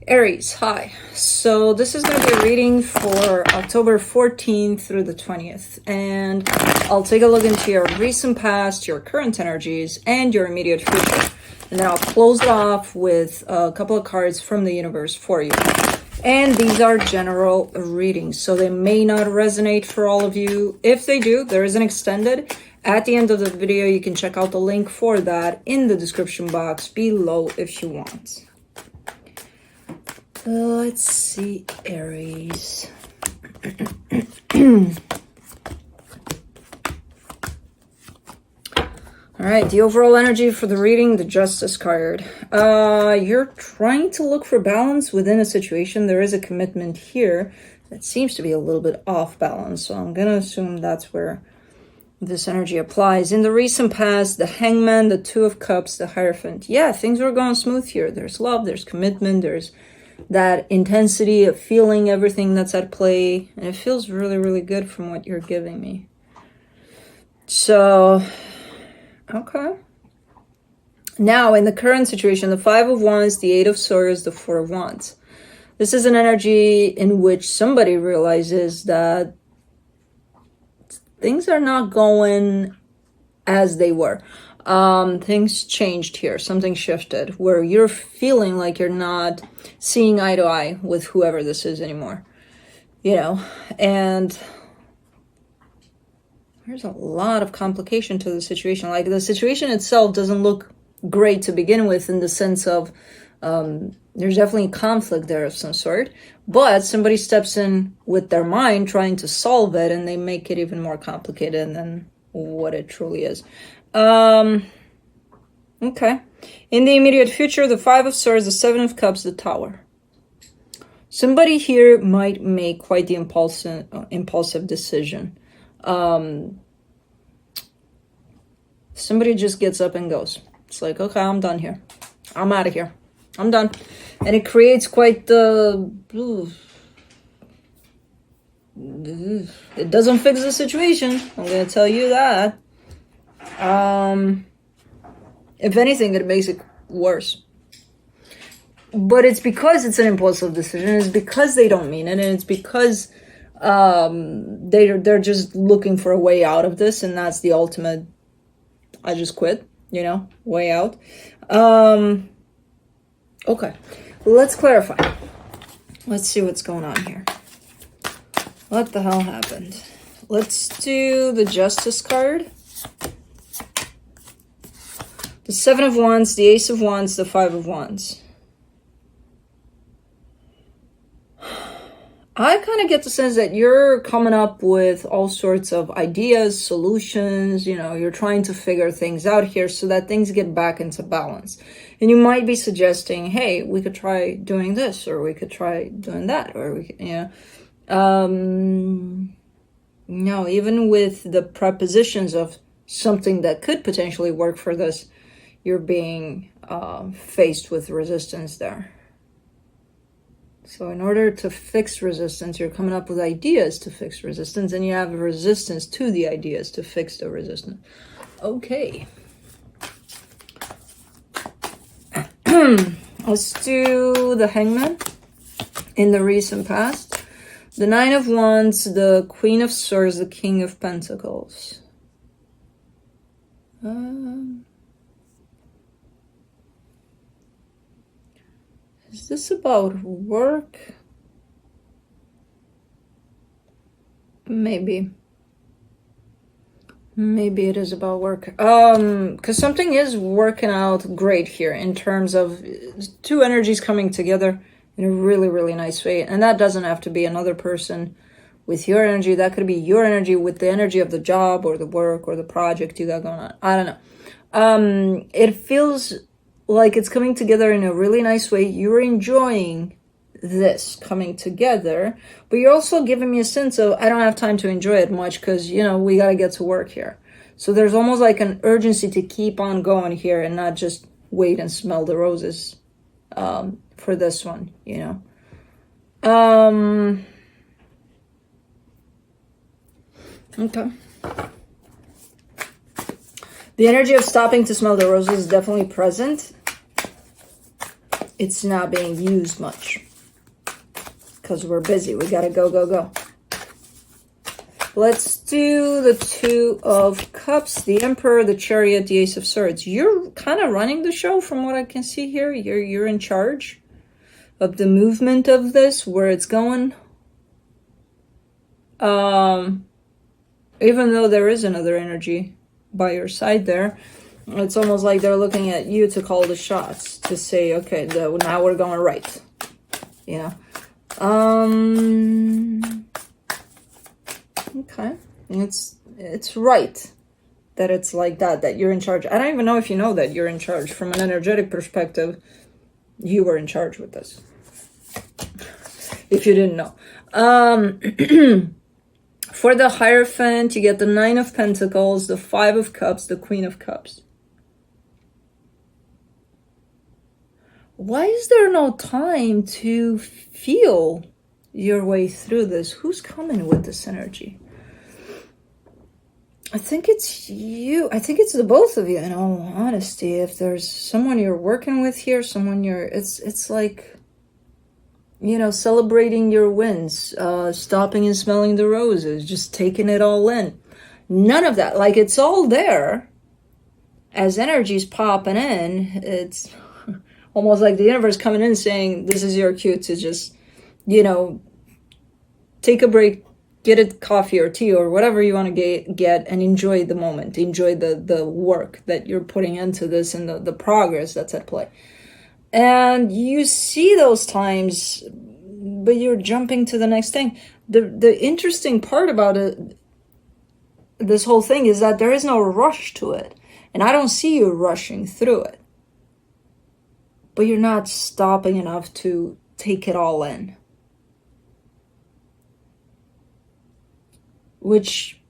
Aries, hi. So this is going to be a reading for October 14th through the 20th. And I'll take a look into your recent past, your current energies, and your immediate future. And then I'll close it off with a couple of cards from the universe for you. And these are general readings, so they may not resonate for all of you. If they do, there is an extended. At the end of the video, you can check out the link for that in the description box below if you want. Let's see, Aries. All right, the overall energy for the reading, the Justice card. You're trying to look for balance within a situation. There is a commitment here that seems to be a little bit off balance, so I'm going to assume that's where this energy applies. In the recent past, the Hangman, the Two of Cups, the Hierophant. Yeah, things were going smooth here. There's love, there's commitment, there's that intensity of feeling everything that's at play, and it feels really, really good from what you're giving me. So, okay. Now, in the current situation, the Five of Wands, the Eight of Swords, the Four of Wands. This is an energy in which somebody realizes that things are not going as they were. Things changed here. Something shifted where you're feeling like you're not seeing eye to eye with whoever this is anymore. You know, and there's a lot of complication to the situation. Like, the situation itself doesn't look great to begin with, in the sense of there's definitely conflict there of some sort, but somebody steps in with their mind trying to solve it, and they make it even more complicated than what it truly is. Okay. In the immediate future, the Five of Swords, the Seven of Cups, the Tower. Somebody here might make quite the impulsive decision. Somebody just gets up and goes. It's like, okay, I'm done here. I'm out of here. I'm done. And it creates quite the... It doesn't fix the situation. I'm going to tell you that. If anything, it makes it worse. But it's because it's an impulsive decision. It's because they don't mean it. And it's because they're just looking for a way out of this. And that's the ultimate, I just quit, you know, way out. Okay, let's clarify. Let's see what's going on here. What the hell happened? Let's do the Justice card. The Seven of Wands, the Ace of Wands, the Five of Wands. I kind of get the sense that you're coming up with all sorts of ideas, solutions, you know, you're trying to figure things out here so that things get back into balance. And you might be suggesting, hey, we could try doing this, or we could try doing that, or we could, you know. No, even with the prepositions of something that could potentially work for this, you're being faced with resistance there. So in order to fix resistance, you're coming up with ideas to fix resistance, and you have resistance to the ideas to fix the resistance. Okay. Let's do the Hangman in the recent past. The Nine of Wands, the Queen of Swords, the King of Pentacles. Is this about work? Maybe. Maybe it is about work. Because something is working out great here in terms of two energies coming together in a really, really nice way. And that doesn't have to be another person with your energy. That could be your energy with the energy of the job or the work or the project you got going on. I don't know. It feels like it's coming together in a really nice way. You're enjoying this coming together, but you're also giving me a sense of, I don't have time to enjoy it much because, you know, we got to get to work here. So there's almost like an urgency to keep on going here and not just wait and smell the roses for this one, you know. Okay. The energy of stopping to smell the roses is definitely present. it's not being used much because we're busy. We gotta go, go, go. Let's do the Two of Cups, the Emperor, the Chariot, the Ace of Swords. You're kind of running the show from what I can see here. You're in charge of the movement of this, where it's going. Even though there is another energy by your side there, it's almost like they're looking at you to call the shots, to say, okay, now we're going right. Yeah. Okay. It's right that it's like that you're in charge. I don't even know if you know that you're in charge. From an energetic perspective, you were in charge with this. If you didn't know. For the Hierophant, you get the Nine of Pentacles, the Five of Cups, the Queen of Cups. Why is there no time to feel your way through this? Who's coming with this energy? I think it's you. I think it's the both of you, in all honesty. If there's someone you're working with here, someone it's like, you know, celebrating your wins, stopping and smelling the roses, just taking it all in. None of that. Like, it's all there as energy's popping in. It's almost like the universe coming in saying, this is your cue to just, you know, take a break, get a coffee or tea or whatever you want to get and enjoy the moment. Enjoy the work that you're putting into this and the progress that's at play. And you see those times, but you're jumping to the next thing. The interesting part about it, this whole thing, is that there is no rush to it. And I don't see you rushing through it. But you're not stopping enough to take it all in. Which,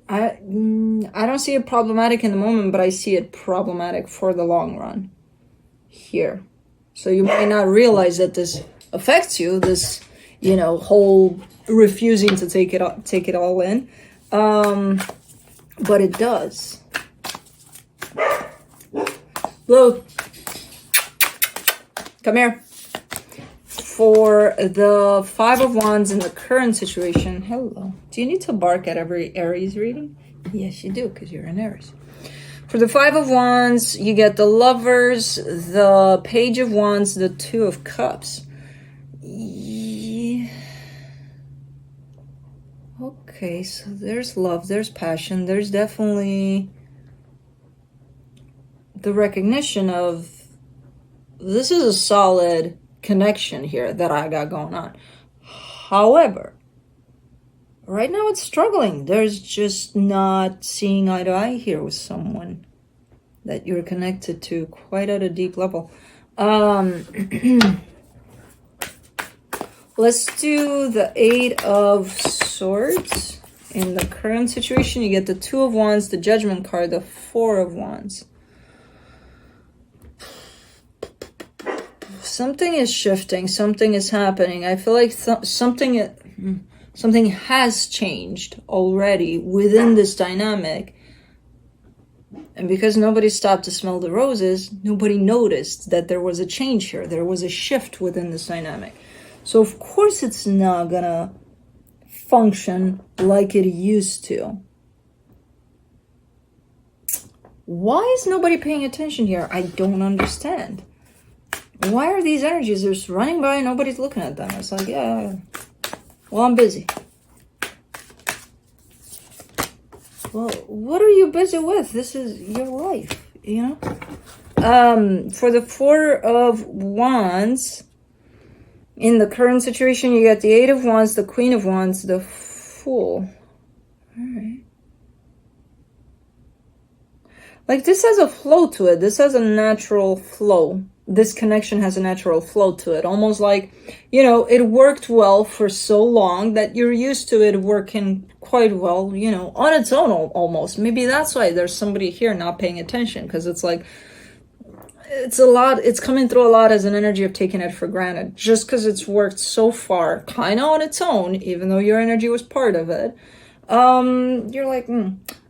I don't see it problematic in the moment, but I see it problematic for the long run here. So you might not realize that this affects you, this, you know, whole refusing to take it all in. But it does. Look, come here. For the Five of Wands in the current situation, hello. Do you need to bark at every Aries reading? Yes, you do, because you're an Aries. For the Five of Wands, you get the Lovers, the Page of Wands, the Two of Cups. Yeah. Okay, so there's love, there's passion, there's definitely the recognition of this is a solid connection here that I got going on. However, right now it's struggling. There's just not seeing eye to eye here with someone that you're connected to quite at a deep level. Let's do the Eight of Swords. In the current situation, you get the Two of Wands, the Judgment card, the Four of Wands. Something is shifting. Something is happening. I feel like something has changed already within this dynamic. And because nobody stopped to smell the roses, nobody noticed that there was a change here. There was a shift within this dynamic. So of course it's not gonna function like it used to. Why is nobody paying attention here? I don't understand. Why are these energies just running by and nobody's looking at them? It's like, yeah, well, I'm busy. Well, what are you busy with? This is your life, you know? For the Four of Wands, in the current situation, you get the Eight of Wands, the Queen of Wands, the Fool. All right. Like, this has a flow to it. This has a natural flow. This connection has a natural flow to it. Almost like, you know, it worked well for so long that you're used to it working quite well, you know, on its own almost. Maybe that's why there's somebody here not paying attention, because it's like, it's a lot, it's coming through a lot as an energy of taking it for granted. Just because it's worked so far, kind of on its own, even though your energy was part of it. You're like,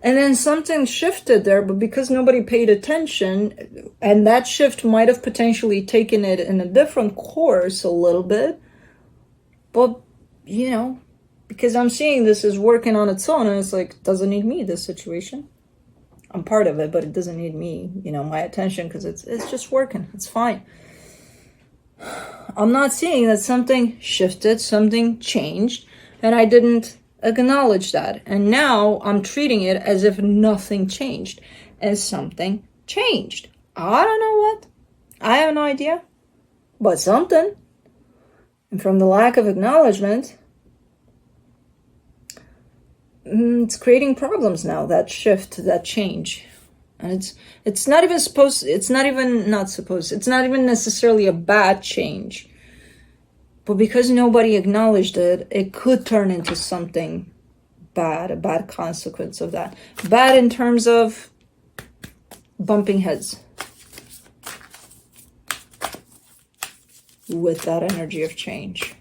And then something shifted there, but because nobody paid attention, and that shift might have potentially taken it in a different course a little bit, but, you know, because I'm seeing this is working on its own, and it's like, doesn't need me, this situation. I'm part of it, but it doesn't need me, you know, my attention, because it's just working. It's fine. I'm not seeing that something shifted, something changed, and I didn't acknowledge that. And now I'm treating it as if nothing changed, and something changed. I don't know what. I have no idea. But something. And from the lack of acknowledgement, it's creating problems now, that shift, that change. And it's not even necessarily a bad change. But because nobody acknowledged it, it could turn into something bad, a bad consequence of that. Bad in terms of bumping heads with that energy of change.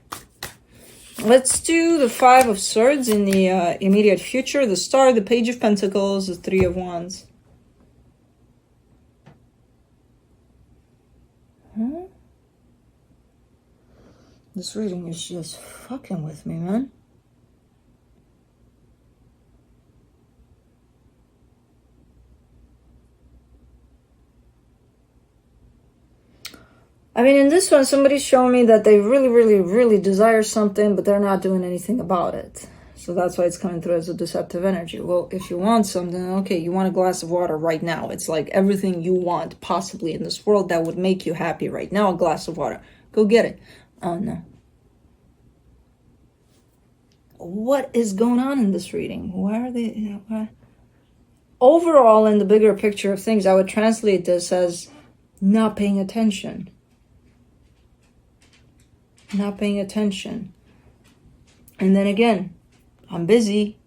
Let's do the Five of Swords in the immediate future, the Star, the Page of Pentacles, the Three of Wands. This reading is just fucking with me, man. I mean, in this one, somebody's showing me that they really, really, really desire something, but they're not doing anything about it. So that's why it's coming through as a deceptive energy. Well, if you want something, okay, you want a glass of water right now. It's like everything you want possibly in this world that would make you happy right now, a glass of water. Go get it. Oh, no. What is going on in this reading? Why are they... You know, why? Overall, in the bigger picture of things, I would translate this as not paying attention. Not paying attention. And then again, I'm busy.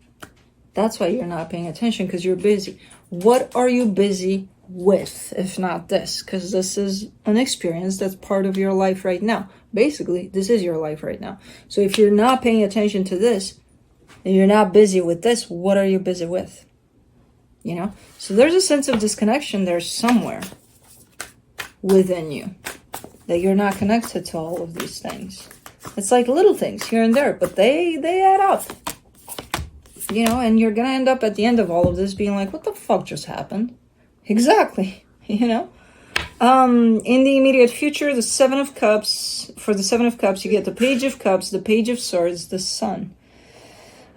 That's why you're not paying attention, because you're busy. What are you busy with, if not this? Because this is an experience that's part of your life right now. Basically, this is your life right now. So if you're not paying attention to this, and you're not busy with this, what are you busy with? You know? So there's a sense of disconnection there somewhere within you, that you're not connected to all of these things. It's like little things here and there, but they add up. You know, and you're going to end up at the end of all of this being like, what the fuck just happened? Exactly. You know? In the immediate future, the Seven of Cups. For the Seven of Cups, you get the Page of Cups, the Page of Swords, the Sun.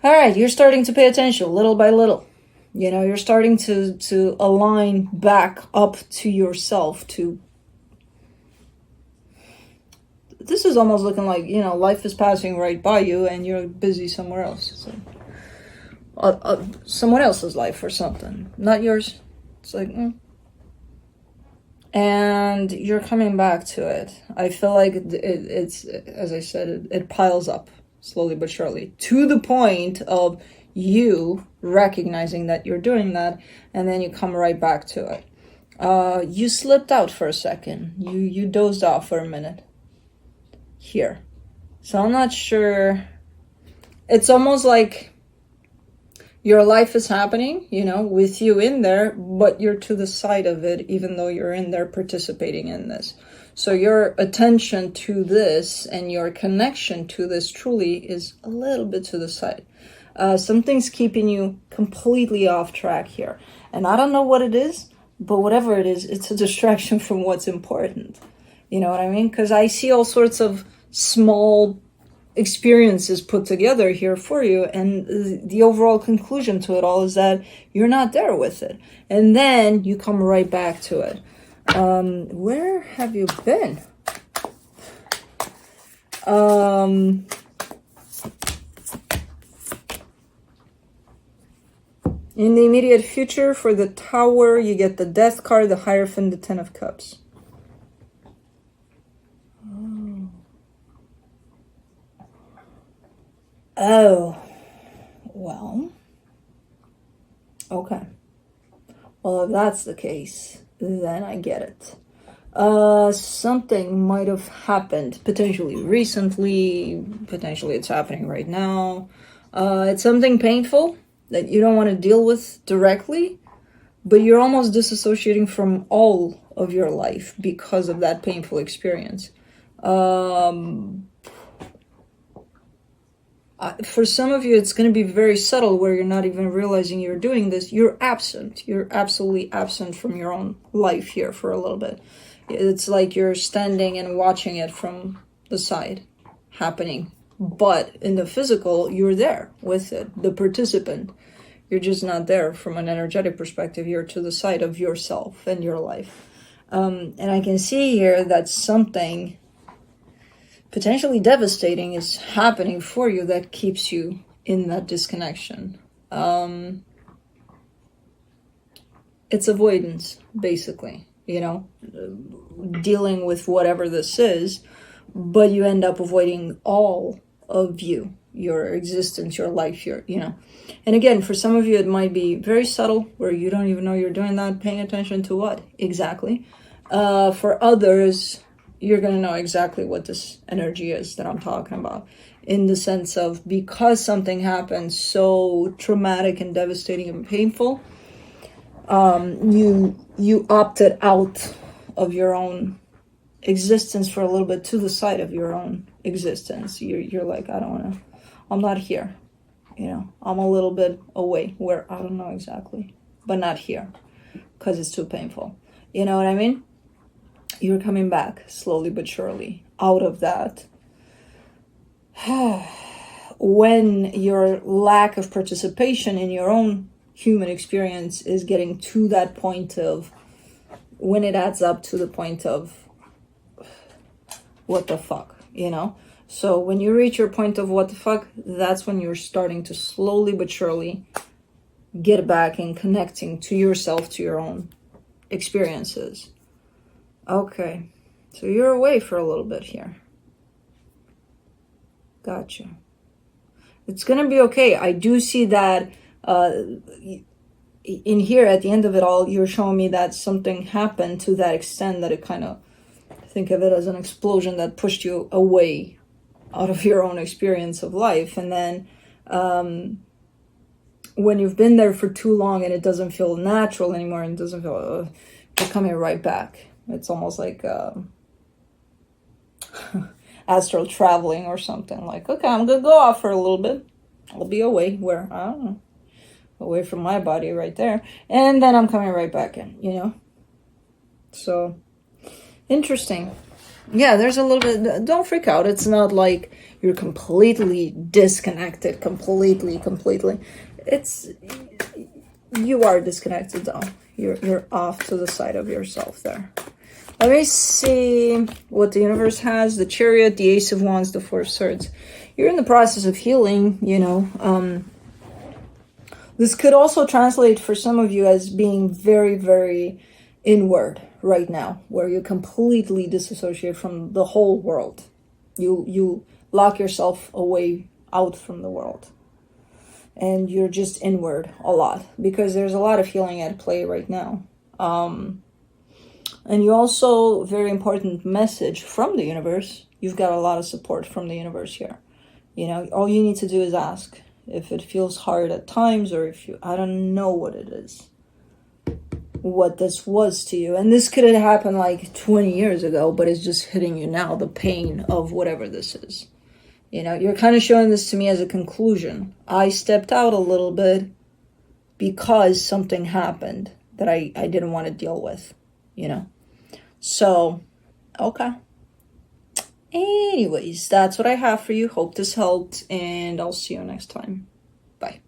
All right, you're starting to pay attention little by little. You know, you're starting to align back up to yourself, to... This is almost looking like, you know, life is passing right by you and you're busy somewhere else. So, someone else's life or something, not yours. It's like, and you're coming back to it. I feel like it's, as I said, it piles up slowly but surely, to the point of you recognizing that you're doing that, and then you come right back to it. You slipped out for a second. You dozed off for a minute here. So I'm not sure. It's almost like your life is happening, you know, with you in there, but you're to the side of it, even though you're in there participating in this. So your attention to this and your connection to this truly is a little bit to the side. Something's keeping you completely off track here. And I don't know what it is, but whatever it is, it's a distraction from what's important. You know what I mean? Because I see all sorts of small experiences put together here for you, and the overall conclusion to it all is that you're not there with it. And then you come right back to it. Where have you been? In the immediate future, for the Tower, you get the Death card, the Hierophant, the Ten of Cups. Oh, well, okay. Well, if that's the case, then I get it. Something might have happened, potentially recently, potentially it's happening right now. It's something painful, that you don't want to deal with directly, but you're almost disassociating from all of your life because of that painful experience. For some of you, it's going to be very subtle where you're not even realizing you're doing this. You're absent. You're absolutely absent from your own life here for a little bit. It's like you're standing and watching it from the side happening. But in the physical, you're there with it, the participant. You're just not there from an energetic perspective. You're to the side of yourself and your life. And I can see here that something potentially devastating is happening for you that keeps you in that disconnection. It's avoidance, basically, dealing with whatever this is, but you end up avoiding all of you, your existence, your life, and again, for some of you, it might be very subtle where you don't even know you're doing that, paying attention to what exactly. For others, you're going to know exactly what this energy is that I'm talking about, in the sense of, because something happened so traumatic and devastating and painful, you opted out of your own existence for a little bit, to the side of your own existence. You're like, I don't want to, I'm not here, I'm a little bit away, where I don't know exactly, but not here, because it's too painful. You know what I mean? You're coming back slowly but surely out of that. When your lack of participation in your own human experience is getting to that point of, when it adds up to the point of, what the fuck, So when you reach your point of what the fuck, that's when you're starting to slowly but surely get back and connecting to yourself, to your own experiences. Okay, so you're away for a little bit here. Gotcha. It's gonna be okay. I do see that in here at the end of it all, you're showing me that something happened to that extent that it kind of, think of it as an explosion that pushed you away out of your own experience of life. And then when you've been there for too long and it doesn't feel natural anymore, and it doesn't feel, you're coming right back. It's almost like astral traveling or something. Like, okay, I'm gonna go off for a little bit. I'll be away, where, I don't know, away from my body right there. And then I'm coming right back in, So, interesting. Yeah, there's a little bit, don't freak out. It's not like you're completely disconnected, completely. It's, you are disconnected though. You're off to the side of yourself there. Let me see what the universe has. The Chariot, the Ace of Wands, the Four of Swords. You're in the process of healing, This could also translate for some of you as being very, very inward right now, where you completely disassociate from the whole world. You lock yourself away out from the world. And you're just inward a lot, because there's a lot of healing at play right now. And you also, very important message from the universe. You've got a lot of support from the universe here. All you need to do is ask. If it feels hard at times, or if I don't know what it is, what this was to you. And this could have happened like 20 years ago, but it's just hitting you now, the pain of whatever this is. You're kind of showing this to me as a conclusion. I stepped out a little bit because something happened that I didn't want to deal with, So, okay. Anyways, that's what I have for you. Hope this helped, and I'll see you next time. Bye.